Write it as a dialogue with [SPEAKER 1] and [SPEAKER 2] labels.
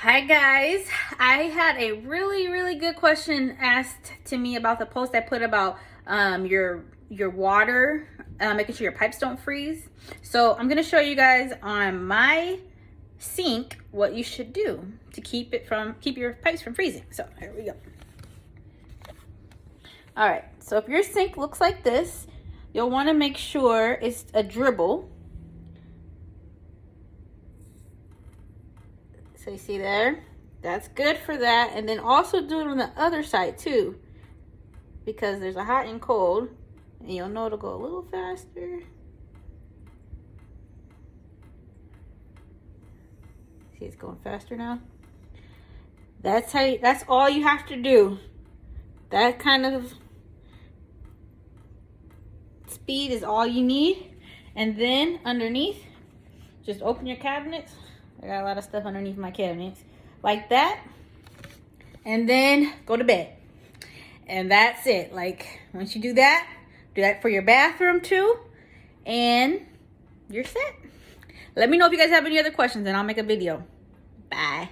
[SPEAKER 1] Hi guys, I had a really good question asked to me about the post I put about your water, making sure your pipes don't freeze. So I'm gonna show you guys on my sink what you should do to keep your pipes from freezing. So here we go. All right, so if your sink looks like this, you'll want to make sure it's a dribble. So you see there, that's good for that. And then also do it on the other side too, because there's a hot and cold, and you'll know it'll go a little faster. See, it's going faster now. That's all you have to do. That kind of speed is all you need. And then underneath, just open your cabinets. I got a lot of stuff underneath my cabinets. Like that. And then go to bed. And that's it. Like, once you do that for your bathroom too. And you're set. Let me know if you guys have any other questions and I'll make a video. Bye.